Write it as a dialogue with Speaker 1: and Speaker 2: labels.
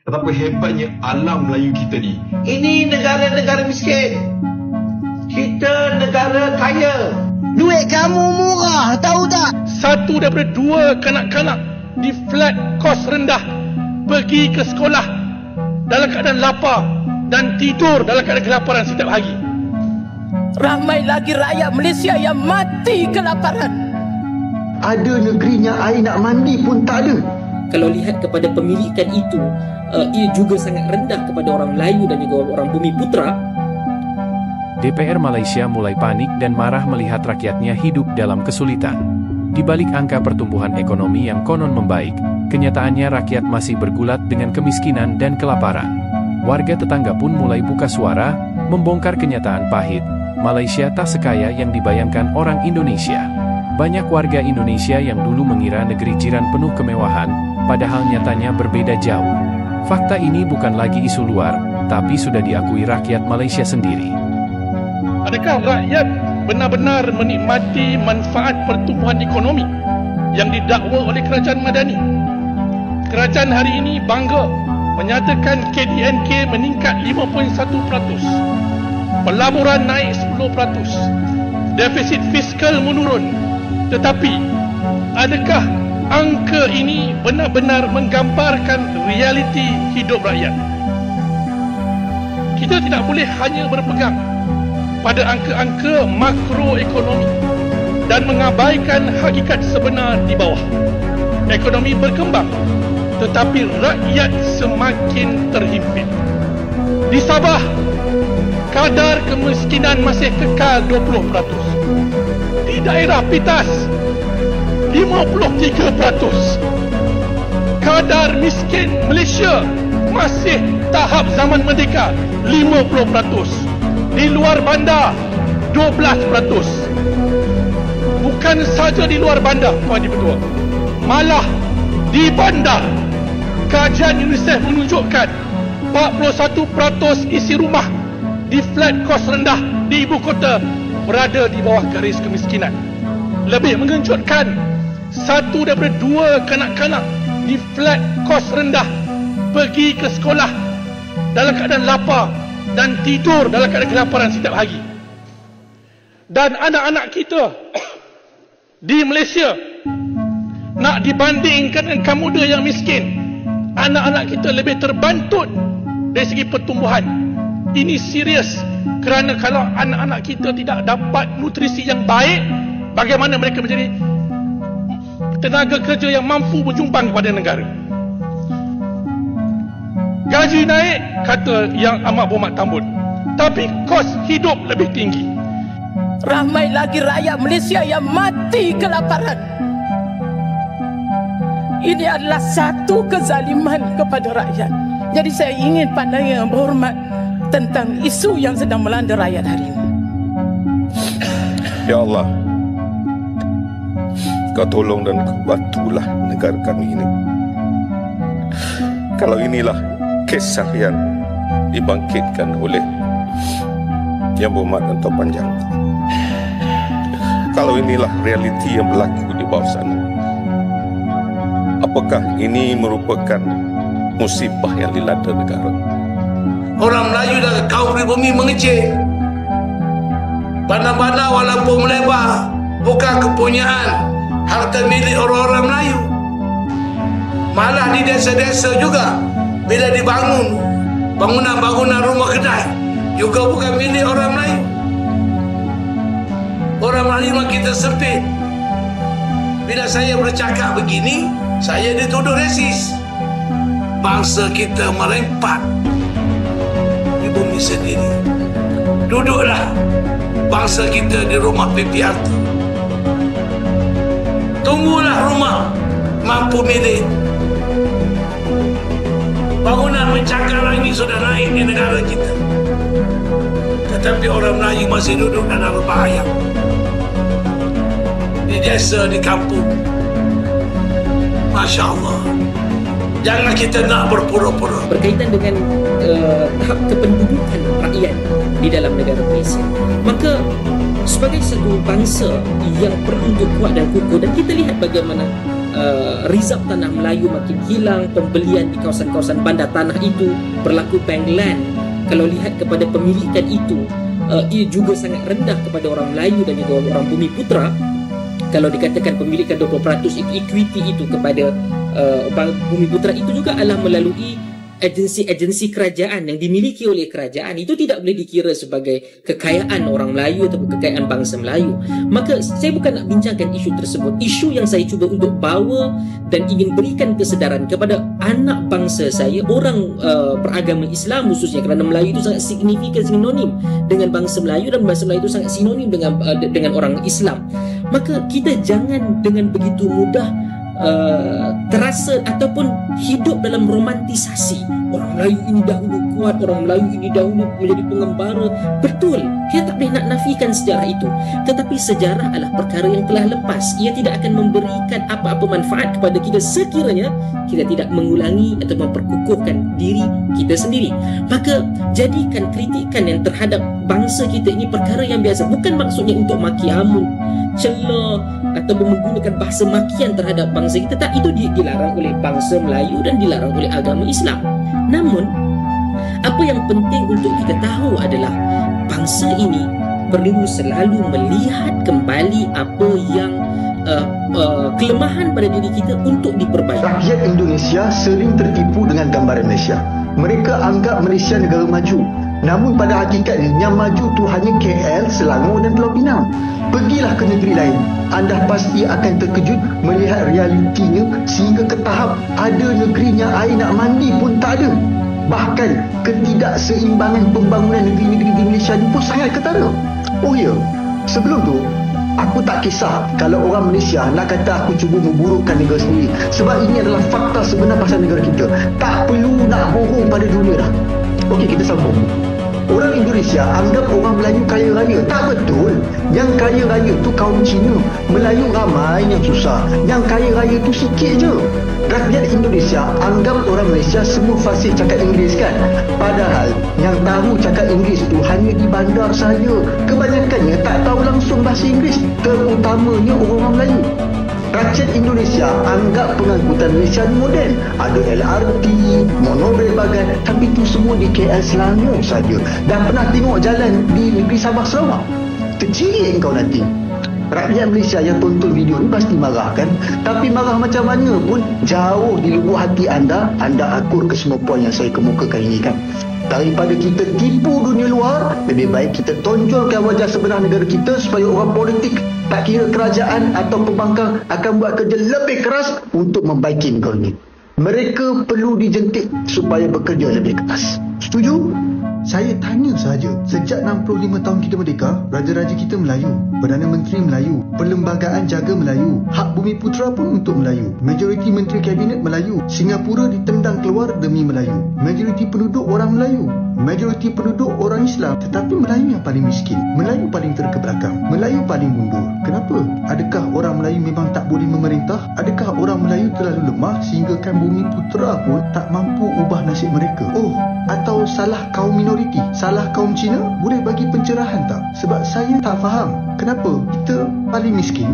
Speaker 1: Betapa hebatnya alam Melayu kita ni.
Speaker 2: Ini negara-negara miskin. Kita negara kaya.
Speaker 3: Duit kamu murah, tahu tak?
Speaker 4: Satu daripada dua kanak-kanak di flat kos rendah pergi ke sekolah dalam keadaan lapar dan tidur dalam keadaan kelaparan setiap hari.
Speaker 5: Ramai lagi rakyat Malaysia yang mati kelaparan.
Speaker 3: Ada negerinya air nak mandi pun tak ada.
Speaker 6: Kalau lihat kepada pemilikan itu, ia juga sangat rendah kepada orang Melayu dan juga orang Bumi Putra.
Speaker 7: DPR Malaysia mulai panik dan marah melihat rakyatnya hidup dalam kesulitan. Di balik angka pertumbuhan ekonomi yang konon membaik, kenyataannya rakyat masih bergulat dengan kemiskinan dan kelaparan. Warga tetangga pun mulai buka suara, membongkar kenyataan pahit. Malaysia tak sekaya yang dibayangkan orang Indonesia. Banyak warga Indonesia yang dulu mengira negeri jiran penuh kemewahan, padahal nyatanya berbeda jauh. Fakta ini bukan lagi isu luar, tapi sudah diakui rakyat Malaysia sendiri.
Speaker 4: Adakah rakyat benar-benar menikmati manfaat pertumbuhan ekonomi yang didakwa oleh kerajaan Madani? Kerajaan hari ini bangga menyatakan KDNK meningkat 5.1%, pelaburan naik 10%, defisit fiskal menurun. Tetapi, adakah angka ini benar-benar menggambarkan realiti hidup rakyat? Kita tidak boleh hanya berpegang pada angka-angka makroekonomi dan mengabaikan hakikat sebenar di bawah. Ekonomi berkembang, tetapi rakyat semakin terhimpit. Di Sabah, kadar kemiskinan masih kekal 20%. Di daerah Pitas, 53%. Kadar miskin Malaysia masih tahap zaman merdeka, 50%. Di luar bandar, 12%. Bukan saja di luar bandar, Puan Di-Pertua, malah di bandar, kajian UNICEF menunjukkan 41% isi rumah di flat kos rendah di ibu kota berada di bawah garis kemiskinan. Lebih mengejutkan, satu daripada dua kanak-kanak di flat kos rendah pergi ke sekolah dalam keadaan lapar dan tidur dalam keadaan kelaparan setiap hari. Dan anak-anak kita di Malaysia nak dibandingkan dengan kaum muda yang miskin, anak-anak kita lebih terbantut dari segi pertumbuhan. Ini serius, kerana kalau anak-anak kita tidak dapat nutrisi yang baik, bagaimana mereka menjadi tenaga kerja yang mampu berjumpang kepada negara? Gaji naik, kata Yang Amat Berhormat Tambun, tapi kos hidup lebih tinggi.
Speaker 5: Ramai lagi rakyat Malaysia yang mati kelaparan. Ini adalah satu kezaliman kepada rakyat. Jadi saya ingin pandang yang berhormat tentang isu yang sedang melanda rakyat hari ini.
Speaker 8: Ya Allah, Kau tolong dan Kau bantulah negara kami ini. Kalau inilah kisah yang dibangkitkan oleh Yang Berhormat Dato' Panjang, kalau inilah realiti yang berlaku di bawah sana, apakah ini merupakan musibah yang dilanda negara?
Speaker 2: Orang Melayu dan kaum pribumi mengecek. Bandar-bandar walaupun melebar bukan kepunyaan harta milik orang-orang Melayu. Malah di desa-desa juga, bila dibangun bangunan-bangunan rumah kedai juga bukan milik orang Melayu. Orang Melayu makin tersempit. Bila saya bercakap begini, saya dituduh resis. Bangsa kita merempat di bumi sendiri. Duduklah bangsa kita di rumah PPRT. Tunggulah rumah mampu milik. Bangunan mencakar ini sudah naik di negara kita, tetapi orang Melayu masih duduk dalam berbahaya di desa, di kampung. Masya Allah, jangan kita nak berpura-pura.
Speaker 6: Berkaitan dengan tahap kependudukan rakyat di dalam negara Malaysia, maka sebagai satu bangsa yang perlu untuk kuat dan kukuh, dan kita lihat bagaimana rizab tanah Melayu makin hilang, pembelian di kawasan-kawasan bandar tanah itu berlaku bank land. Kalau lihat kepada pemilikan itu, ia juga sangat rendah kepada orang Melayu dan juga orang Bumi Putra. Kalau dikatakan pemilikan 20% itu equity itu kepada Bumi Putra, itu juga adalah melalui agensi-agensi kerajaan yang dimiliki oleh kerajaan. Itu tidak boleh dikira sebagai kekayaan orang Melayu atau kekayaan bangsa Melayu. Maka saya bukan nak bincangkan isu tersebut. Isu yang saya cuba untuk bawa dan ingin berikan kesedaran kepada anak bangsa saya, orang beragama Islam khususnya, kerana Melayu itu sangat signifikan, sinonim dengan bangsa Melayu, dan bangsa Melayu itu sangat sinonim dengan orang Islam. Maka kita jangan dengan begitu mudah terasa ataupun hidup dalam romantisasi. Orang Melayu ini dahulu kuat, orang Melayu ini dahulu menjadi pengembara. Betul, kita tak boleh nak nafikan sejarah itu. Tetapi sejarah adalah perkara yang telah lepas. Ia tidak akan memberikan apa-apa manfaat kepada kita sekiranya kita tidak mengulangi atau memperkukuhkan diri kita sendiri. Maka jadikan kritikan yang terhadap bangsa kita ini perkara yang biasa. Bukan maksudnya untuk maki amun, celah atau menggunakan bahasa makian terhadap bangsa kita. Tak, itu dilarang oleh bangsa Melayu dan dilarang oleh agama Islam. Namun apa yang penting untuk kita tahu adalah bangsa ini perlu selalu melihat kembali apa yang kelemahan pada diri kita untuk diperbaiki.
Speaker 3: Rakyat Indonesia sering tertipu dengan gambaran Malaysia. Mereka anggap Malaysia negara maju. Namun pada hakikatnya yang maju tu hanya KL, Selangor dan Pulau Pinang. Pergilah ke negeri lain, anda pasti akan terkejut melihat realitinya, sehingga ke tahap ada negerinya air nak mandi pun tak ada. Bahkan ketidakseimbangan pembangunan negeri-negeri di Malaysia ni pun sangat ketara. Oh ya, sebelum tu aku tak kisah kalau orang Malaysia nak kata aku cuba memburukkan negara sendiri, sebab ini adalah fakta sebenar pasal negara kita. Tak perlu nak bohong pada dunia dah. Okey, kita sambung. Orang Indonesia anggap orang Melayu kaya raya. Tak betul. Yang kaya raya tu kaum Cina. Melayu ramai yang susah. Yang kaya raya tu sikit je. Rakyat Indonesia anggap orang Malaysia semua fasih cakap Inggeris kan. Padahal yang tahu cakap Inggeris tu hanya di bandar saja. Kebanyakannya tak tahu langsung bahasa Inggeris, terutamanya orang Melayu. Rakyat Indonesia anggap pengangkutan Malaysia ni moden. Ada LRT, monorail bagan, tapi itu semua di KL Selangor saja. Dan pernah tengok jalan di negeri Sabah Sarawak? Tercirik kau nanti. Rakyat Malaysia yang tonton video ni pasti marah kan? Tapi marah macam mana pun, jauh di lubuk hati anda akur ke semua poin yang saya kemukakan ini kan. Daripada kita tipu dunia luar, lebih baik kita tonjolkan wajah sebenar negara kita supaya orang politik, tak kira kerajaan atau pembangkang, akan buat kerja lebih keras untuk membaiki negara ini. Mereka perlu dijentik supaya bekerja lebih keras. Setuju? Saya tanya saja, sejak 65 tahun kita merdeka, raja-raja kita Melayu, Perdana Menteri Melayu, perlembagaan jaga Melayu, hak Bumi Putra pun untuk Melayu, majoriti menteri kabinet Melayu, Singapura ditendang keluar demi Melayu, majoriti penduduk orang Melayu, majoriti penduduk orang Islam, tetapi Melayu yang paling miskin, Melayu paling terkebelakang, Melayu paling mundur. Kenapa? Adakah orang Melayu memang tak boleh memerintah? Adakah orang Melayu terlalu lemah sehingga kan Bumi Putra pun tak mampu ubah nasib mereka? Oh, atau salah kaum minoriti, salah kaum Cina? Boleh bagi pencerahan tak? Sebab saya tak faham kenapa kita paling miskin.